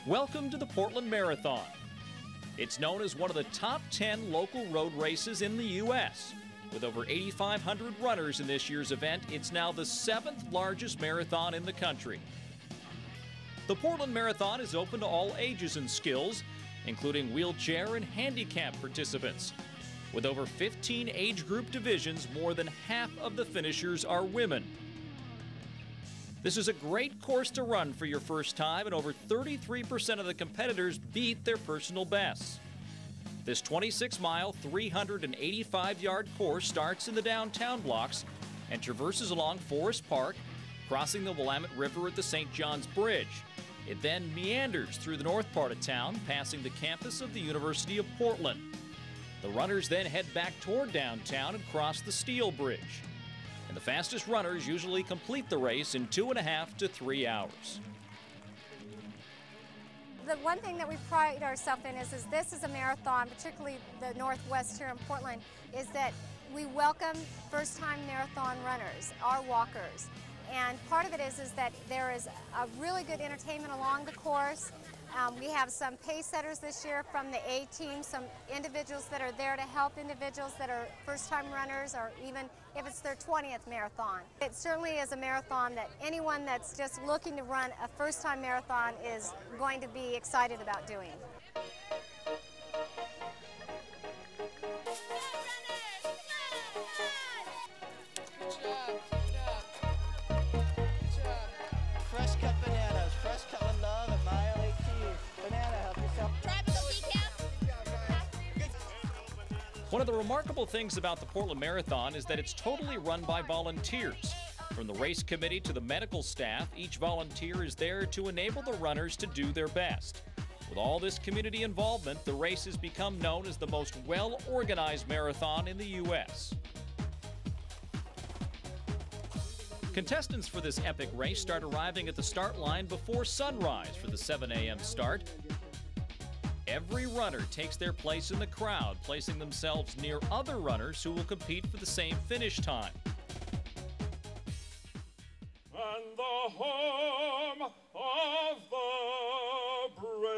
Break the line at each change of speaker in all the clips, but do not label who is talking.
Welcome to the Portland Marathon. It's known as one of the top 10 local road races in the U.S. With over 8,500 runners in this year's event, it's now the 7th largest marathon in the country. The Portland Marathon is open to all ages and skills, including wheelchair and handicap participants. With over 15 age group divisions, more than half of the finishers are women. This is a great course to run for your first time, and over 33% of the competitors beat their personal bests. This 26-mile, 385-yard course starts in the downtown blocks and traverses along Forest Park, crossing the Willamette River at the St. John's Bridge. It then meanders through the north part of town, passing the campus of the University of Portland. The runners then head back toward downtown and cross the Steel Bridge. And the fastest runners usually complete the race in 2.5 to 3 hours.
The one thing that we pride ourselves in is this is a marathon, particularly the Northwest here in Portland, is that we welcome first-time marathon runners, our walkers. And part of it is that there is a really good entertainment along the course. We have some pace setters this year from the A team, some individuals that are there to help individuals that are first-time runners, or even if it's their 20th marathon. It certainly is a marathon that anyone that's just looking to run a first-time marathon is going to be excited about doing.
Fresh cut bananas, fresh cut with love at mile 18. Banana, help yourself.
One of the remarkable things about the Portland Marathon is that it's totally run by volunteers. From the race committee to the medical staff, each volunteer is there to enable the runners to do their best. With all this community involvement, the race has become known as the most well-organized marathon in the U.S. Contestants for this epic race start arriving at the start line before sunrise for the 7 a.m. start. Every runner takes their place in the crowd, placing themselves near other runners who will compete for the same finish time. And the home of the brave.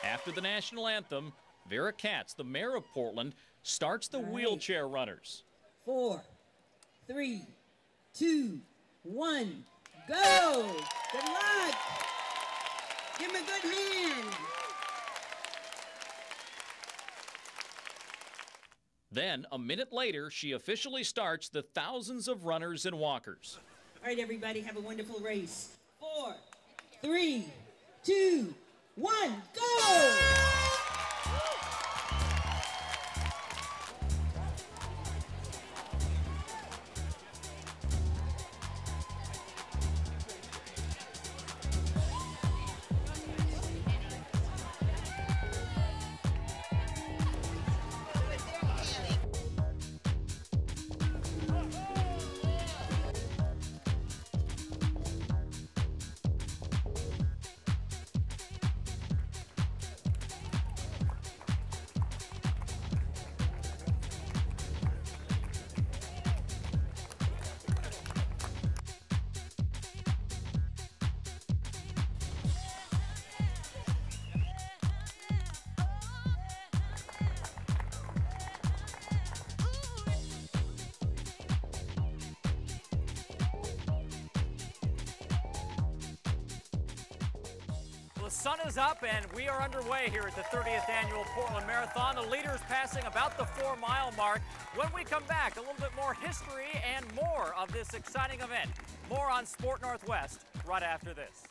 After the national anthem, Vera Katz, the mayor of Portland, starts the wheelchair runners.
4, 3, 2, 1, go! Good luck! Give him a good hand!
Then, a minute later, she officially starts the thousands of runners and walkers.
All right, everybody, have a wonderful race. 4, 3, 2, 1, go!
The sun is up and we are underway here at the 30th annual Portland Marathon. The leaders passing about the 4-mile mark. When we come back, a little bit more history and more of this exciting event. More on Sport Northwest right after this.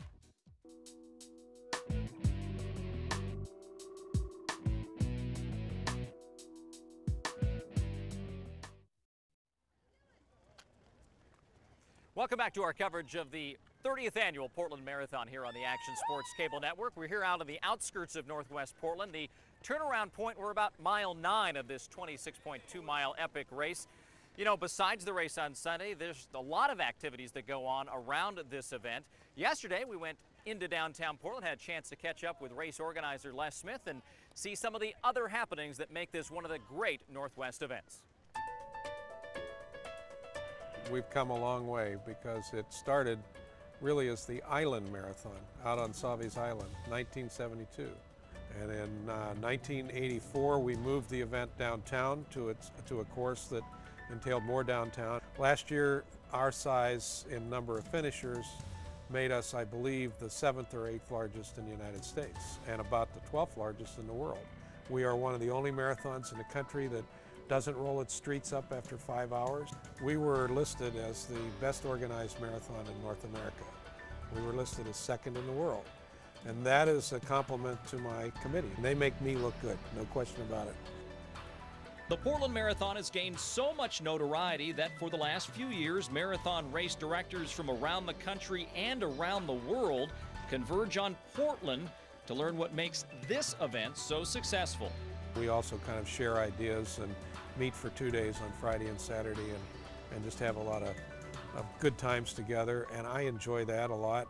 Welcome back to our coverage of the 30th annual Portland Marathon here on the Action Sports Cable Network. We're here out on the outskirts of Northwest Portland. The turnaround point, we're about mile 9 of this 26.2-mile epic race. You know, besides the race on Sunday, there's a lot of activities that go on around this event. Yesterday, we went into downtown Portland, had a chance to catch up with race organizer Les Smith and see some of the other happenings that make this one of the great Northwest events.
We've come a long way because it started really as the Island Marathon out on Savi's Island, 1972. And in 1984, we moved the event downtown to a course that entailed more downtown. Last year, our size in number of finishers made us, I believe, the 7th or 8th largest in the United States and about the 12th largest in the world. We are one of the only marathons in the country that doesn't roll its streets up after 5 hours. We were listed as the best organized marathon in North America. We were listed as 2nd in the world. And that is a compliment to my committee. They make me look good, no question about it.
The Portland Marathon has gained so much notoriety that for the last few years, marathon race directors from around the country and around the world converge on Portland to learn what makes this event so successful.
We also kind of share ideas and meet for 2 days on Friday and Saturday and just have a lot of good times together, and I enjoy that a lot.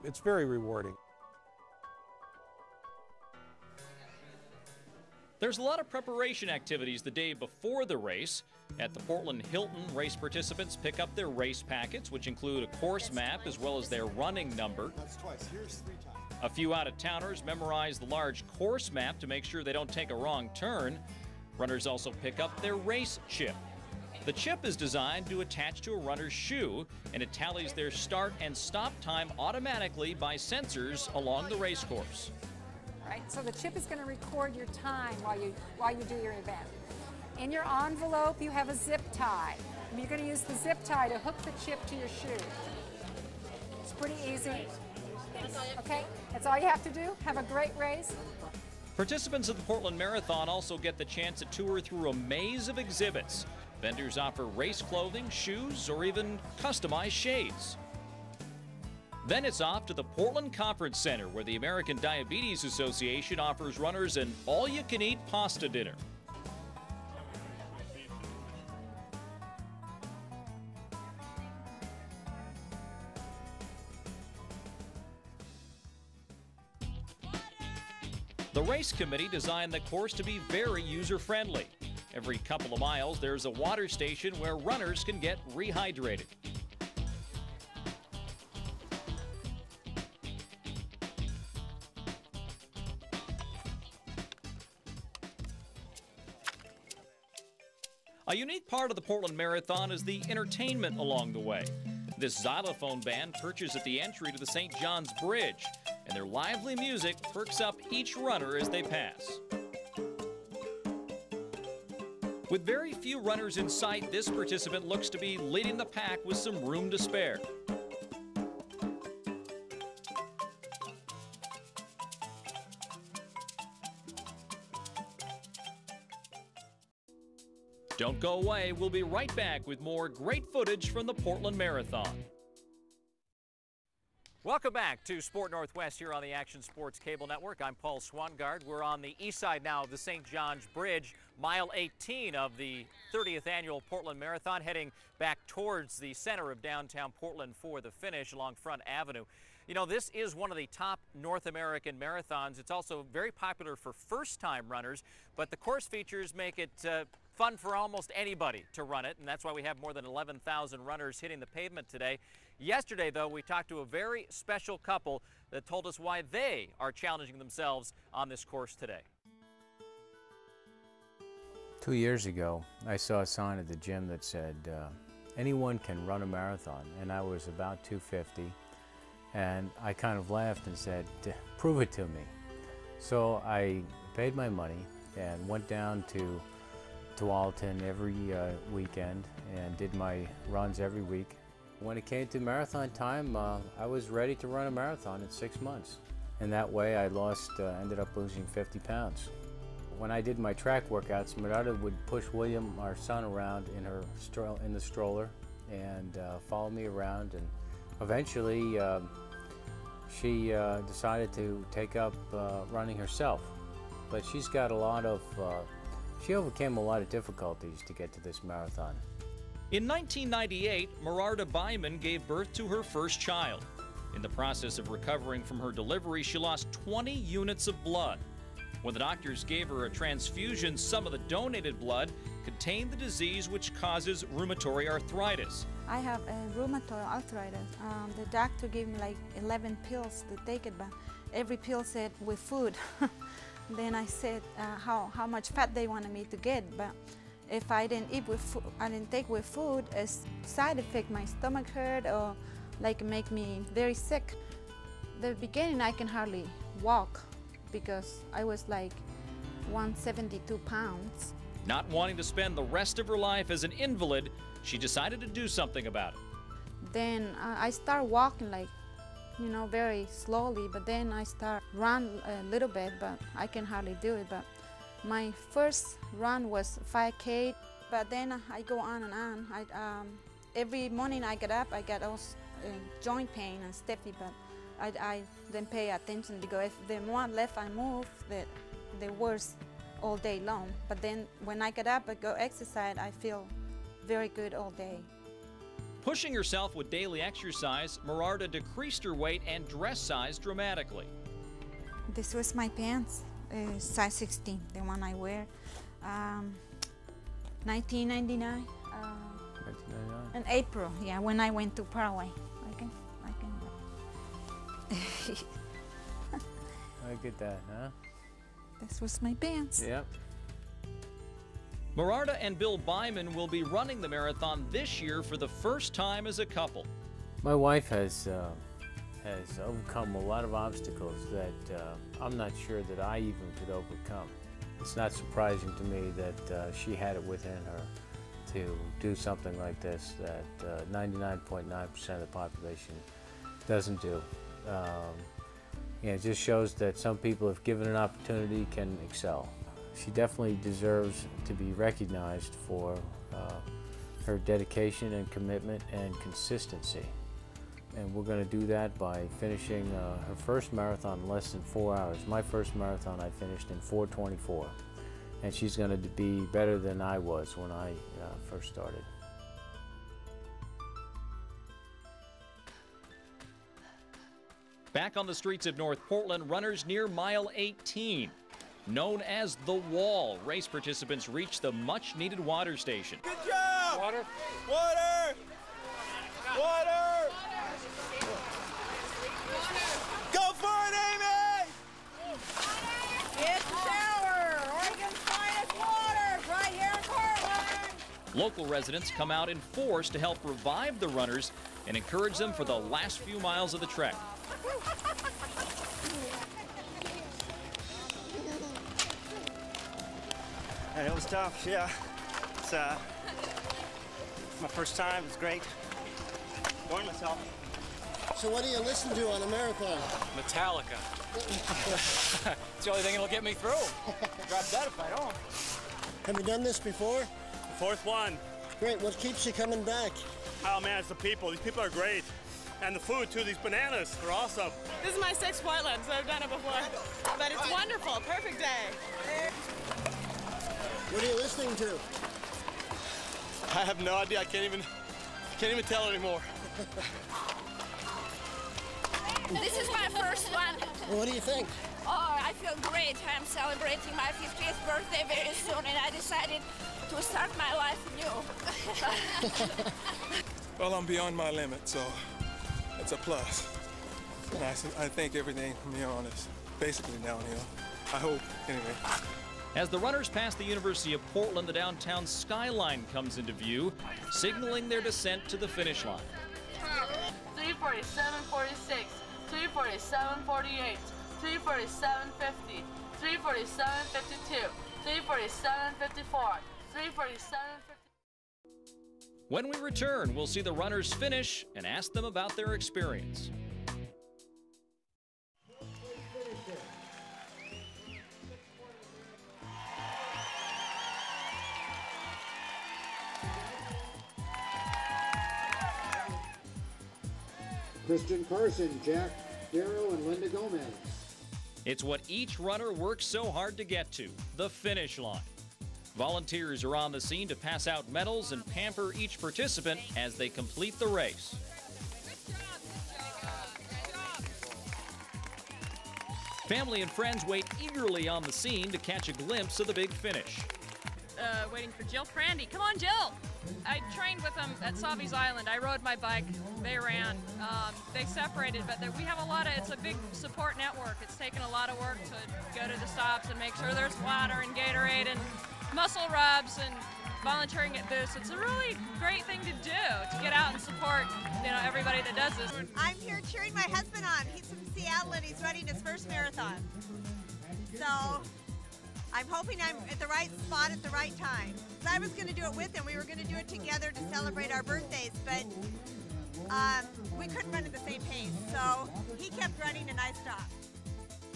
It's very rewarding.
There's a lot of preparation activities the day before the race. At the Portland Hilton, race participants pick up their race packets, which include a course map as well as their running number.
That's twice. Here's 3 times.
A few out-of-towners memorize the large course map to make sure they don't take a wrong turn. Runners also pick up their race chip. The chip is designed to attach to a runner's shoe, and it tallies their start and stop time automatically by sensors along the race course.
Right, so the chip is going to record your time while you do your event. In your envelope, you have a zip tie. And you're going to use the zip tie to hook the chip to your shoe. It's pretty easy. Okay, that's all you have to do. Have a great race.
Participants of the Portland Marathon also get the chance to tour through a maze of exhibits. Vendors offer race clothing, shoes, or even customized shades. Then it's off to the Portland Conference Center, where the American Diabetes Association offers runners an all-you-can-eat pasta dinner. The race committee designed the course to be very user-friendly. Every couple of miles, there's a water station where runners can get rehydrated. A unique part of the Portland Marathon is the entertainment along the way. This xylophone band perches at the entry to the St. John's Bridge, and their lively music perks up each runner as they pass. With very few runners in sight, this participant looks to be leading the pack with some room to spare. Don't go away. We'll be right back with more great footage from the Portland Marathon.
Welcome back to Sport Northwest here on the Action Sports Cable Network. I'm Paul Swangard. We're on the east side now of the St. John's Bridge, mile 18 of the 30th annual Portland Marathon, heading back towards the center of downtown Portland for the finish along Front Avenue. You know, this is one of the top North American marathons. It's also very popular for first-time runners, but the course features make it fun for almost anybody to run it, and that's why we have more than 11,000 runners hitting the pavement today. Yesterday, though, we talked to a very special couple that told us why they are challenging themselves on this course today.
2 years ago, I saw a sign at the gym that said, anyone can run a marathon, and I was about 250, and I kind of laughed and said, prove it to me. So I paid my money and went down to Alton every weekend and did my runs every week. When it came to marathon time, I was ready to run a marathon in 6 months. And that way I ended up losing 50 pounds. When I did my track workouts, my daughter would push William, our son, around in the stroller, and followed me around, and eventually she decided to take up running herself. But she's got a lot of, she overcame a lot of difficulties to get to this marathon.
In 1998, Merarda Byman gave birth to her first child. In the process of recovering from her delivery, she lost 20 units of blood. When the doctors gave her a transfusion, some of the donated blood contained the disease which causes rheumatoid arthritis.
I have rheumatoid arthritis. The doctor gave me like 11 pills to take it, but every pill said with food. Then I said how much fat they wanted me to get, but if I didn't eat with food, I didn't take with food, as side effect, my stomach hurt or like make me very sick. The beginning I can hardly walk because I was like 172 pounds.
Not wanting to spend the rest of her life as an invalid, she decided to do something about it.
Then I start walking like, you know, very slowly, but then I start run a little bit, but I can hardly do it. But my first run was 5K, but then I go on and on. Every morning I get up, I get all joint pain and stiffy, but I didn't pay attention because if the more left I move, the worse all day long. But then when I get up, I go exercise, I feel very good all day.
Pushing herself with daily exercise, Merarda decreased her weight and dress size dramatically.
This was my pants, size 16, the one I wear. 1999.
1999.
In April, yeah, when I went to Paraguay.
I get that, huh?
This was my pants.
Yep.
Merarda and Bill Byman will be running the marathon this year for the first time as a couple.
My wife has overcome a lot of obstacles that I'm not sure that I even could overcome. It's not surprising to me that she had it within her to do something like this that 99.9% of the population doesn't do. It just shows that some people, if given an opportunity, can excel. She definitely deserves to be recognized for her dedication and commitment and consistency. And we're going to do that by finishing her first marathon in less than 4 hours. My first marathon I finished in 4:24. And she's going to be better than I was when I first started.
Back on the streets of North Portland, runners near mile 18. Known as The Wall, race participants reach the much-needed water station.
Good job! Water! Water! Water! Go for it, Amy!
Get the shower! Oregon's finest water! Right here in Portland!
Local residents come out in force to help revive the runners and encourage them for the last few miles of the trek.
And it was tough, yeah. It's my first time, it's great. Enjoying myself.
So what do you listen to on a marathon?
Metallica. It's the only thing that'll get me through. Drop dead if I don't.
Have you done this before?
The fourth one.
Great, what keeps you coming back?
Oh man, it's the people. These people are great. And the food too, these bananas, they're awesome.
This is my sixth Portland, so I've done it before. But it's wonderful, perfect day.
What are you listening to?
I have no idea, I can't even tell anymore.
This is my first one.
Well, what do you think?
Oh, I feel great. I'm celebrating my 50th birthday very soon, and I decided to start my life new.
Well, I'm beyond my limit, so it's a plus. And I think everything from here on is basically downhill. I hope, anyway.
As the runners pass the University of Portland, the downtown skyline comes into view, signaling their descent to the finish line.
3:47:46, 3:47:48, 3:47:50, 3:47:52, 3:47:54, 3:47:50.
When we return, we'll see the runners finish and ask them about their experience.
Kristen Carson, Jack Darrow, and Linda Gomez.
It's what each runner works so hard to get to, the finish line. Volunteers are on the scene to pass out medals and pamper each participant as they complete the race. Family and friends wait eagerly on the scene to catch a glimpse of the big finish.
Waiting for Jill Prandy. Come on, Jill! I trained with them at Savi's Island. I rode my bike. They ran. They separated, but we have it's a big support network. It's taken a lot of work to go to the stops and make sure there's water and Gatorade and muscle rubs and volunteering at booths. It's a really great thing to do, to get out and support, everybody that does this.
I'm here cheering my husband on. He's from Seattle and he's running his first marathon. So I'm hoping I'm at the right spot at the right time. I was going to do it with him. We were going to do it together to celebrate our birthdays, but we couldn't run at the same pace. So he kept running and I stopped.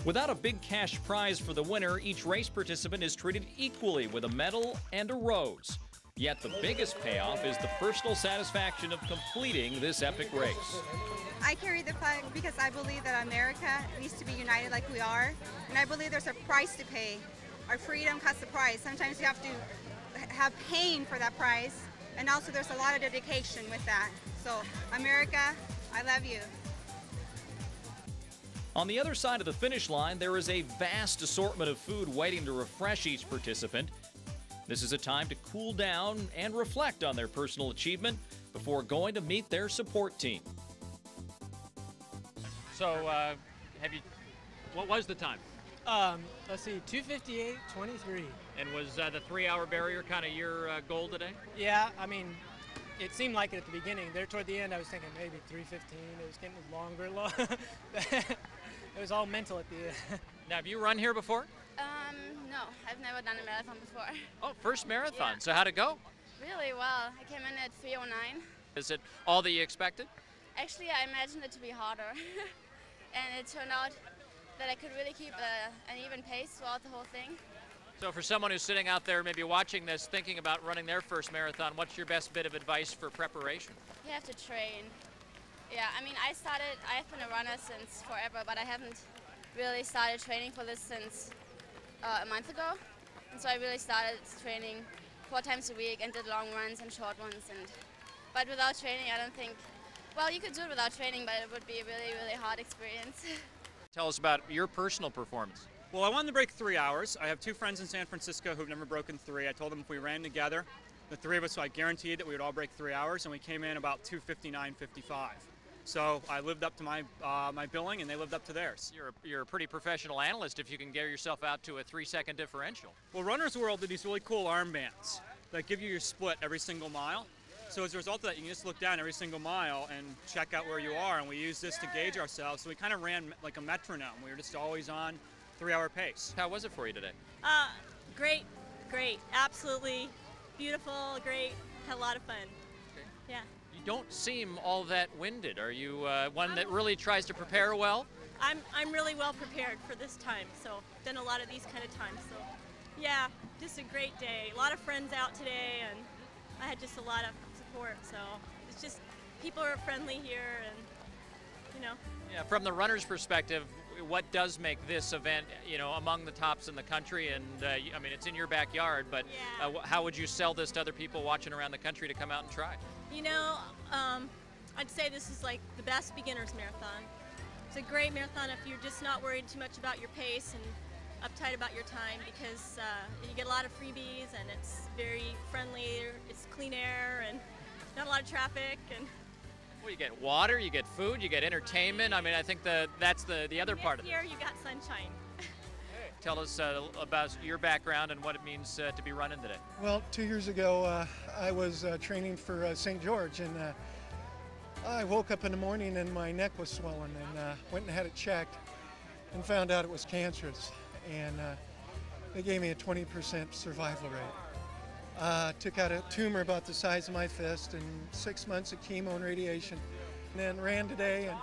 Without a big cash prize for the winner, each race participant is treated equally with a medal and a rose. Yet the biggest payoff is the personal satisfaction of completing this epic race.
I carry the flag because I believe that America needs to be united like we are, and I believe there's a price to pay. Our freedom costs a price. Sometimes you have to have pain for that price, and also there's a lot of dedication with that. So, America, I love you.
On the other side of the finish line, there is a vast assortment of food waiting to refresh each participant. This is a time to cool down and reflect on their personal achievement before going to meet their support team.
So, what was the time?
Let's see, 2:58:23.
And was the 3-hour barrier kind of your goal today?
Yeah, I mean, it seemed like it at the beginning. There toward the end, I was thinking maybe 3:15. It was getting longer. It was all mental at the end.
Now, have you run here before?
No, I've never done a marathon before.
Oh, first marathon.
Yeah.
So how'd it go?
Really well. I came in at 3:09.
Is it all that you expected?
Actually, I imagined it to be harder. And it turned out that I could really keep an even pace throughout the whole thing.
So for someone who's sitting out there maybe watching this, thinking about running their first marathon, what's your best bit of advice for preparation?
You have to train. Yeah, I mean, I've been a runner since forever, but I haven't really started training for this since a month ago. And so I really started training 4 times a week and did long runs and short ones. But without training, I don't think, well, you could do it without training, but it would be a really, really hard experience.
Tell us about your personal performance.
Well, I wanted to break 3 hours. I have 2 friends in San Francisco who've never broken 3. I told them if we ran together, the 3 of us, so I guaranteed that we would all break 3 hours, and we came in about 2:59:55. So I lived up to my billing, and they lived up to theirs.
You're a pretty professional analyst if you can get yourself out to a 3-second differential.
Well, Runner's World did these really cool armbands that give you your split every single mile. So as a result of that, you can just look down every single mile and check out where you are, and we use this to gauge ourselves. So we kind of ran like a metronome. We were just always on 3-hour pace.
How was it for you today?
Great, absolutely beautiful, great, had a lot of fun.
Okay.
Yeah.
You don't seem all that winded. Are you one that really tries to prepare well?
I'm really well prepared for this time, so done a lot of these kind of times. So yeah, just a great day. A lot of friends out today, and I had just a lot of support. So it's just people are friendly here, and
Yeah, from the runner's perspective, what does make this event, among the tops in the country? And I mean, it's in your backyard, but how would you sell this to other people watching around the country to come out and try?
I'd say this is like the best beginner's marathon. It's a great marathon if you're just not worried too much about your pace and uptight about your time, because you get a lot of freebies and it's very friendly. It's clean air and not a lot of traffic. And
well, you get water, you get food, you get entertainment. I mean, I think that's the other part of it.
Here you got sunshine.
Tell us about your background and what it means to be running today.
Well, 2 years ago, I was training for St. George, and I woke up in the morning and my neck was swollen, and went and had it checked and found out it was cancerous. And they gave me a 20% survival rate. Took out a tumor about the size of my fist, and 6 months of chemo and radiation. And then ran today,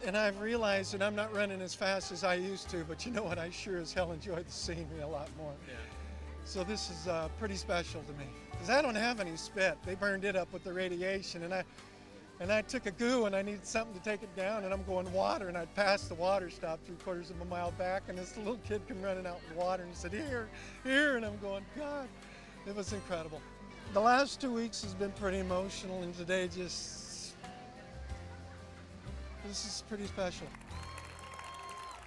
and I've realized that I'm not running as fast as I used to, but you know what? I sure as hell enjoyed the scenery a lot more.
Yeah.
So this is pretty special to me, because I don't have any spit. They burned it up with the radiation, and And I took a goo and I needed something to take it down, and I'm going water, and I'd passed the water stop 3/4 of a mile back, and this little kid came running out with water and he said, here, here, and I'm going, God, it was incredible. The last 2 weeks has been pretty emotional, and today this is pretty special.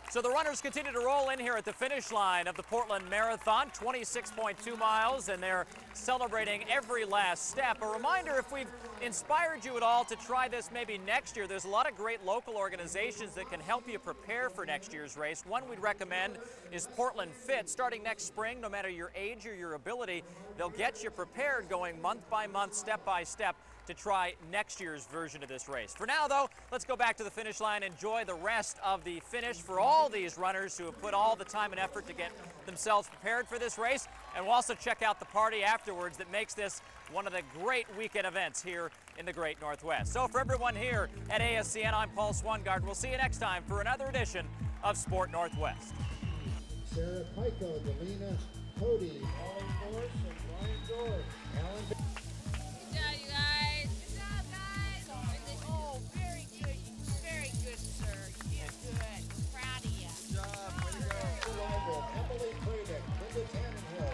So the runners continue to roll in here at the finish line of the Portland Marathon, 26.2 miles, and they're celebrating every last step. A reminder, if we've inspired you at all to try this maybe next year, there's a lot of great local organizations that can help you prepare for next year's race. One we'd recommend is Portland Fit. Starting next spring, no matter your age or your ability, they'll get you prepared going month by month, step by step, to try next year's version of this race. For now, though, let's go back to the finish line, enjoy the rest of the finish for all these runners who have put all the time and effort to get themselves prepared for this race, and we'll also check out the party afterwards that makes this one of the great weekend events here in the Great Northwest. So for everyone here at ASCN, I'm Paul Swungard. We'll see you next time for another edition of Sport Northwest.
Sarah Pico, Delina Cody, Alan Dorse, and Brian George. Alan.
Good job, you guys. Good job, guys. Oh, very good. Very good, sir. You did good. Proud of you.
Good job. Way to go. Emily Pradick, Linda Tannenhill,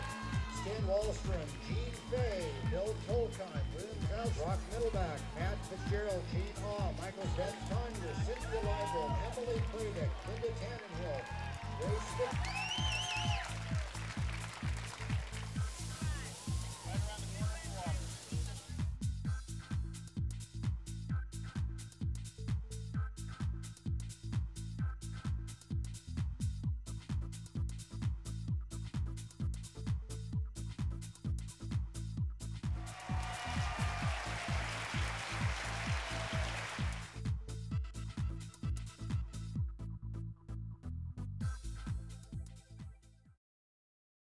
Stan Wallstrom, Gene Fay, Bill Tolkheim, William Krause, Brock Middleback, Matt Fitzgerald, Gene Awe, Michael Bentanya, Cynthia Leibel, Emily Pradick, Linda Tannenhill, Ray Smith.